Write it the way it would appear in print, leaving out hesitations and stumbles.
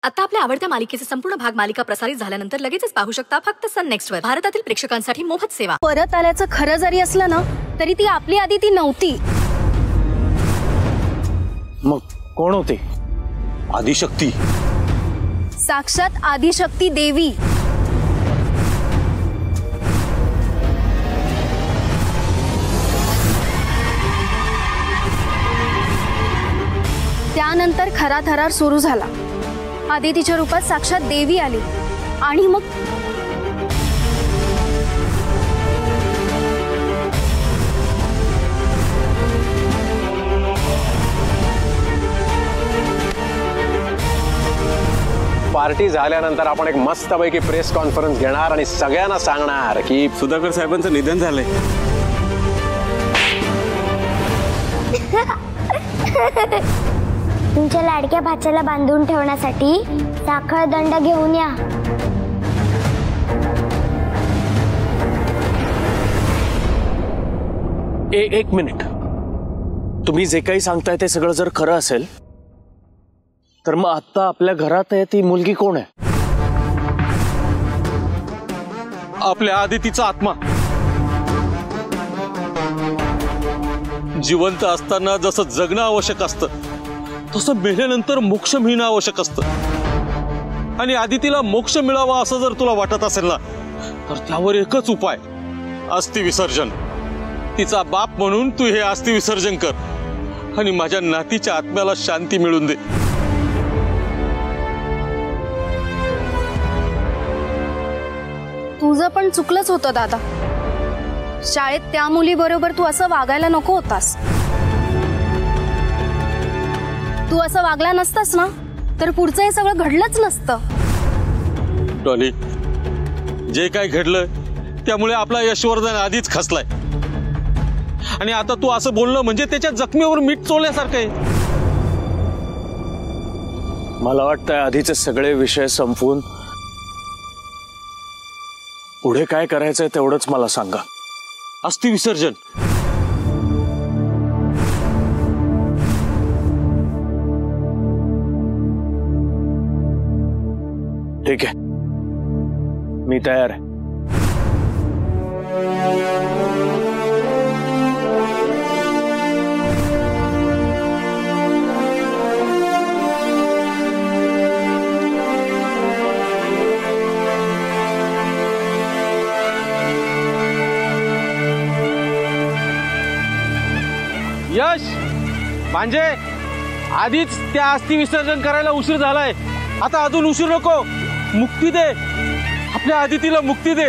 आता आपल्या आवडत्या मालिकेचे संपूर्ण भाग मालिका प्रसारित झाल्यानंतर लगेचच पाहू शकता फक्त सन नेक्स्ट वर. भारतातील प्रेक्षकांसाठी मोफत सेवा. परत आल्याचं खरं जरी असलं ना तरी ती आपली आदिती नव्हती. मग कोण होती? आदिशक्ती. साक्षात आदिशक्ती देवी. त्यानंतर खरा थरार सुरू झाला. आदितीच्या रूपात साक्षात देवी आली आणि मग पार्टी झाल्यानंतर आपण एक मस्तपैकी प्रेस कॉन्फरन्स घेणार आणि सगळ्यांना सांगणार की सुधाकर साहेबांचं निधन झालंय. तुमच्या लाडक्या भाच्याला बांधून ठेवण्यासाठी साखळ दंड घेऊन या. एक मिनिट. तुम्ही जे काही सांगताय ते सगळं जर खरं असेल तर मग आता आपल्या घरात आहे ती मुलगी कोण आहे? आपल्या आदितीचा आत्मा. जिवंत असताना जसं जगणं आवश्यक असतं तसं मेल्यानंतर मोक्ष मिळणं आवश्यक असतं. आणि आदितीला मोक्ष मिळावा असं जर तुला वाटत असेल ना तर त्यावर एकच उपाय, अस्थि विसर्जन. तिचा बाप म्हणून तू हे अस्थि विसर्जन कर आणि माझ्या नातीच्या आत्म्याला शांती मिळून दे. तुझं पण चुकलंच होतं दादा. शाळेत त्या मुलीबरोबर तू असं वागायला नको होतास. तू असं वागला नसतास ना तर पुढचं हे सगळं घडलंच नसतं. डॉली, जे काय घडलं त्यामुळे आपला यशवर्धन आधीच खचलाय आणि आता तू असं बोलणं म्हणजे त्याच्या जखमीवर मीठ चोळल्यासारखं आहे. मला वाटतंय आधीचे सगळे विषय संपवून पुढे काय करायचंय तेवढंच मला सांगा. अस्थि विसर्जन. ठीक आहे, मी तयार आहे. यश, म्हणजे आधीच त्या अस्थि विसर्जन करायला उशीर झालाय. आता अजून उशीर नको. मुक्ती दे, आपल्या आदितीला मुक्ती दे.